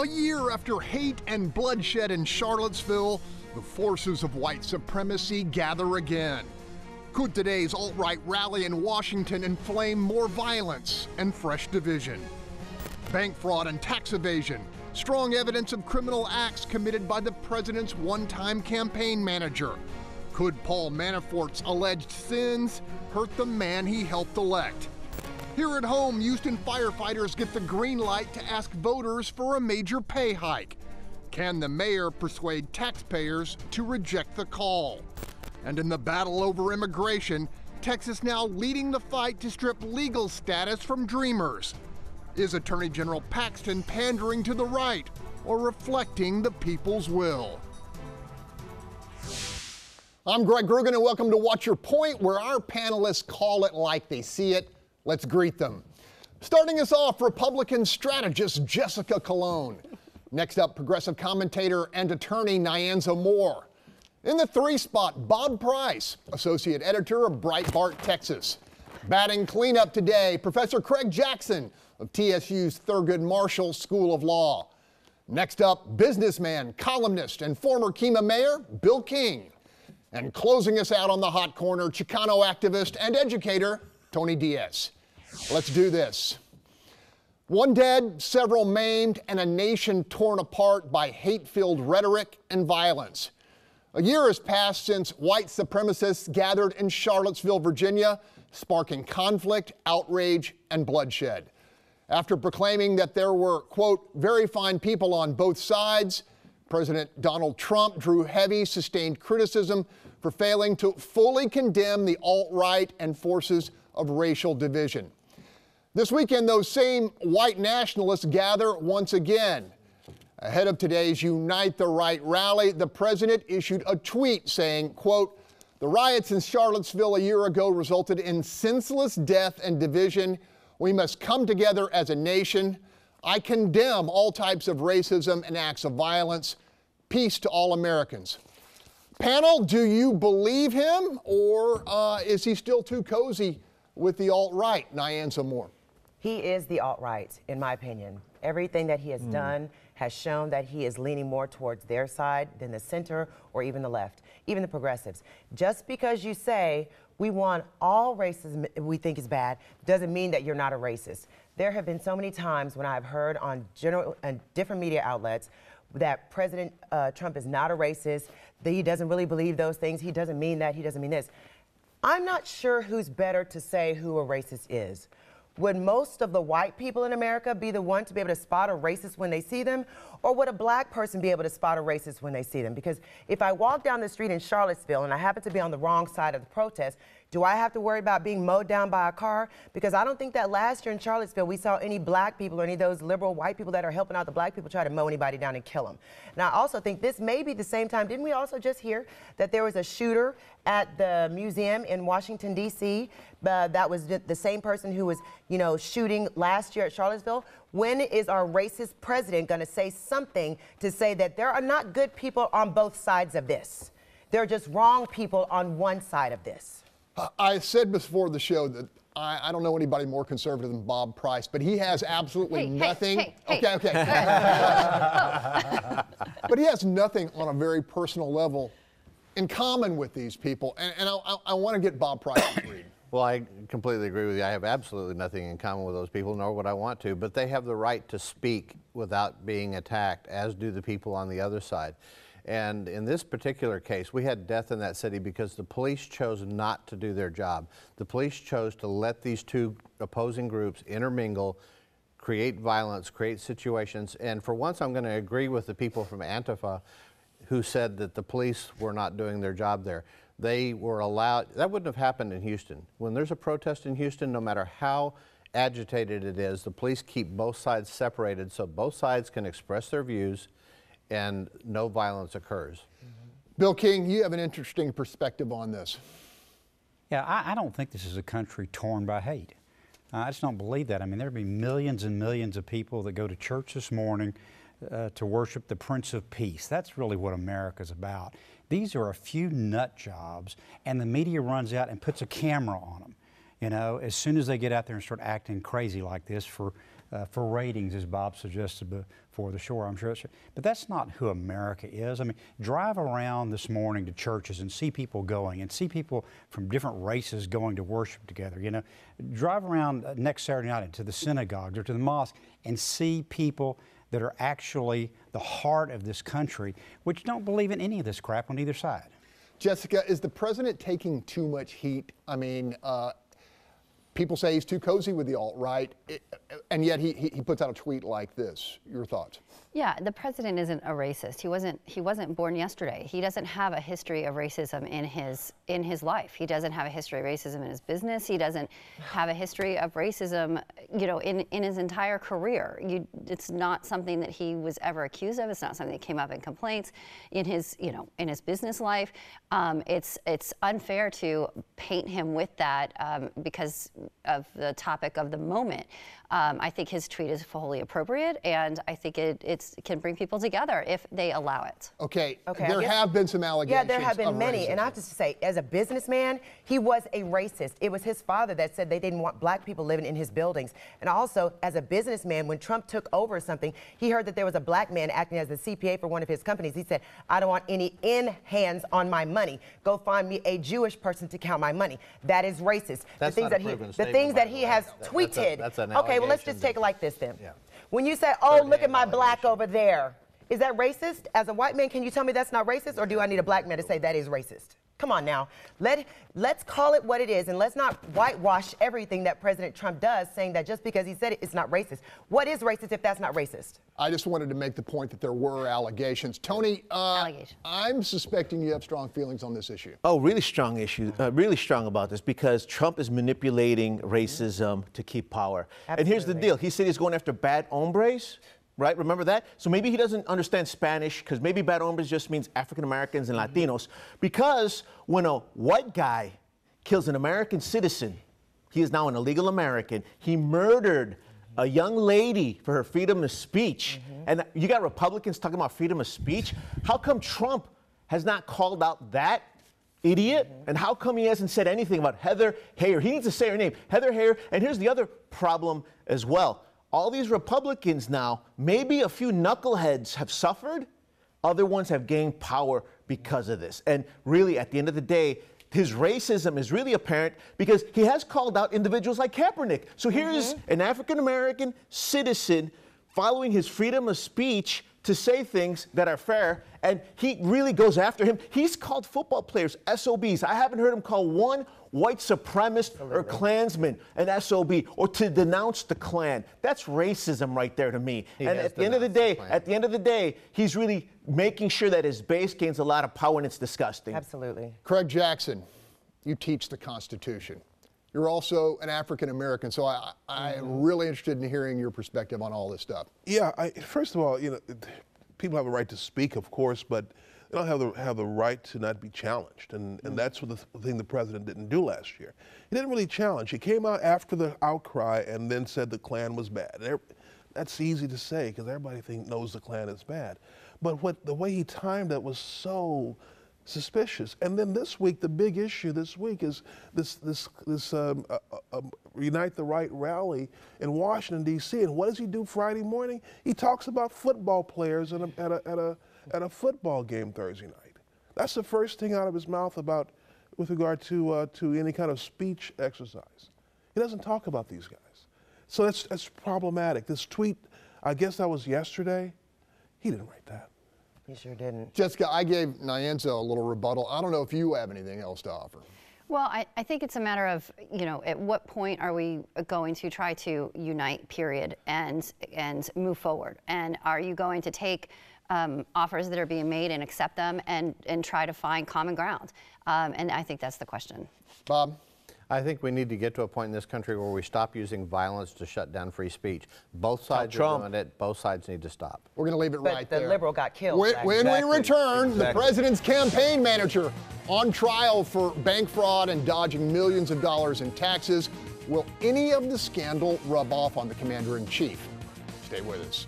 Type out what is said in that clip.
A year after hate and bloodshed in Charlottesville, the forces of white supremacy gather again. Could today's alt-right rally in Washington inflame more violence and fresh division? Bank fraud and tax evasion, strong evidence of criminal acts committed by the president's one-time campaign manager. Could Paul Manafort's alleged sins hurt the man he helped elect? Here at home, Houston firefighters get the green light to ask voters for a major pay hike. Can the mayor persuade taxpayers to reject the call? And in the battle over immigration, Texas now leading the fight to strip legal status from dreamers. Is Attorney General Paxton pandering to the right or reflecting the people's will? I'm Greg Grugan, and welcome to What's Your Point, where our panelists call it like they see it. Let's greet them. Starting us off, Republican strategist Jessica Colon. Next up, progressive commentator and attorney Nyanza Moore. In the 3 spot, Bob Price, associate editor of Breitbart Texas. Batting cleanup today, Professor Craig Jackson of TSU's Thurgood Marshall School of Law. Next up, businessman, columnist, and former Kemah mayor Bill King. And closing us out on the hot corner, Chicano activist and educator Tony Diaz. Let's do this. 1 dead, several maimed, and a nation torn apart by hate-filled rhetoric and violence. A year has passed since white supremacists gathered in Charlottesville, Virginia, sparking conflict, outrage, and bloodshed. After proclaiming that there were, quote, very fine people on both sides, President Donald Trump drew heavy, sustained criticism for failing to fully condemn the alt-right and forces of racial division. This weekend, those same white nationalists gather once again. Ahead of today's Unite the Right rally, the president issued a tweet saying, quote, the riots in Charlottesville a year ago resulted in senseless death and division. We must come together as a nation. I condemn all types of racism and acts of violence. Peace to all Americans. Panel, do you believe him, or is he still too cozy with the alt-right? Nyanza Moore. He is the alt-right, in my opinion. Everything that he has done has shown that he is leaning more towards their side than the center or even the left, even the progressives. Just because you say we want all racism we think is bad doesn't mean that you're not a racist. There have been so many times when I've heard on different media outlets that President Trump is not a racist, that he doesn't really believe those things, he doesn't mean that, he doesn't mean this. I'm not sure who's better to say who a racist is. Would most of the white people in America be the one to be able to spot a racist when they see them? Or would a black person be able to spot a racist when they see them? Because if I walk down the street in Charlottesville and I happen to be on the wrong side of the protest, do I have to worry about being mowed down by a car? Because I don't think that last year in Charlottesville we saw any black people or any of those liberal white people that are helping out the black people try to mow anybody down and kill them. And I also think this may be the same time, didn't we also just hear that there was a shooter at the museum in Washington, D.C.? That was the same person who was, shooting last year at Charlottesville. When is our racist president going to say something to say that there are not good people on both sides of this? There are just wrong people on one side of this. I said before the show that I don't know anybody more conservative than Bob Price, but he has absolutely nothing. Okay. But he has nothing on a very personal level in common with these people. And I want to get Bob Price to read. Well, I completely agree with you. I have absolutely nothing in common with those people, nor would I want to, but they have the right to speak without being attacked, as do the people on the other side. And in this particular case, we had death in that city because the police chose not to do their job. The police chose to let these two opposing groups intermingle, create violence, create situations. And for once, I'm going to agree with the people from Antifa who said that the police were not doing their job there. They were allowed, that wouldn't have happened in Houston. When there's a protest in Houston, no matter how agitated it is, the police keep both sides separated so both sides can express their views and no violence occurs. Bill King, you have an interesting perspective on this. Yeah, I don't think this is a country torn by hate. I just don't believe that. I mean, there'd be millions and millions of people that go to church this morning to worship the Prince of Peace. That's really what America's about. These are a few nut jobs, and the media runs out and puts a camera on them. As soon as they get out there and start acting crazy like this for for ratings, as Bob suggested before the show, I'm sure. But that's not who America is. I mean, drive around this morning to churches and see people going, and see people from different races going to worship together. You know, drive around next Saturday night to the synagogue or to the mosque and see people that are actually the heart of this country, which don't believe in any of this crap on either side. Jessica, is the president taking too much heat? I mean, people say he's too cozy with the alt-right, and yet he puts out a tweet like this. Your thoughts? Yeah, the president isn't a racist. He wasn't born yesterday. He doesn't have a history of racism in his life. He doesn't have a history of racism in his business. He doesn't have a history of racism, you know, in his entire career. It's not something that he was ever accused of. It's not something that came up in complaints in his, you know, in his business life. It's unfair to paint him with that because of the topic of the moment. I think his tweet is fully appropriate, and I think it can bring people together if they allow it. Okay. There have been some allegations. Yeah, there have been many, racism. and I have to say, as a businessman, he was a racist. It was his father that said they didn't want black people living in his buildings. And also, as a businessman, when Trump took over something, he heard that there was a black man acting as the CPA for one of his companies. He said, "I don't want any hands on my money. Go find me a Jewish person to count my money." That is racist. That's the things not a that proven the statement, things by that the he way. has That's tweeted. that's an Okay, well, let's allegation just take it like this then. Yeah. When you say, "Oh, look at my Third-hand black allegation. over there," is that racist? As a white man, can you tell me that's not racist, or do I need a black man to say that is racist? Come on now. Let's call it what it is, and let's not whitewash everything that President Trump does, saying that just because he said it, it's not racist. What is racist if that's not racist? I just wanted to make the point that there were allegations. Tony, I'm suspecting you have strong feelings on this issue. Oh, really strong issue, really strong about this, because Trump is manipulating racism to keep power. Absolutely. And here's the deal. He said he's going after bad hombres. Right? Remember that? So maybe he doesn't understand Spanish, because maybe bad hombres just means African Americans and Latinos. Because when a white guy kills an American citizen, he is now an illegal American. He murdered a young lady for her freedom of speech. And you got Republicans talking about freedom of speech. How come Trump has not called out that idiot? And how come he hasn't said anything about Heather Heyer? He needs to say her name, Heather Heyer. And here's the other problem as well. All these Republicans now, maybe a few knuckleheads have suffered, other ones have gained power because of this. And really, at the end of the day, his racism is really apparent because he has called out individuals like Kaepernick. So here is an African-American citizen following his freedom of speech to say things that are fair, and he really goes after him. He's called football players SOBs. I haven't heard him call one white supremacist or Klansman an SOB, or to denounce the Klan. That's racism right there to me. And at the end of the day, he's really making sure that his base gains a lot of power, and it's disgusting. Absolutely. Craig Jackson, you teach the Constitution. You're also an African American, so I'm really interested in hearing your perspective on all this stuff. Yeah, first of all, you know, people have a right to speak, of course, but they don't have the right to not be challenged, and that's what the thing the president didn't do last year. He didn't really challenge. He came out after the outcry and then said the Klan was bad. That's easy to say because everybody knows the Klan is bad, but the way he timed it was so suspicious. And then this week, the big issue this week is this Unite the Right rally in Washington, D.C. And what does he do Friday morning? He talks about football players at a football game Thursday night. That's the first thing out of his mouth with regard to any kind of speech exercise. He doesn't talk about these guys. So that's problematic. This tweet, I guess that was yesterday. He didn't write that. He sure didn't. Jessica, I gave Nyanza a little rebuttal. I don't know if you have anything else to offer. Well, I think it's a matter of, you know, at what point are we going to try to unite, period, and move forward? And are you going to take offers that are being made and accept them and try to find common ground? And I think that's the question. Bob? I think we need to get to a point in this country where we stop using violence to shut down free speech. Both sides are doing it. Both sides need to stop. We're going to leave it right there. But the liberal got killed. When we return, the president's campaign manager on trial for bank fraud and dodging millions of dollars in taxes. Will any of the scandal rub off on the commander-in-chief? Stay with us.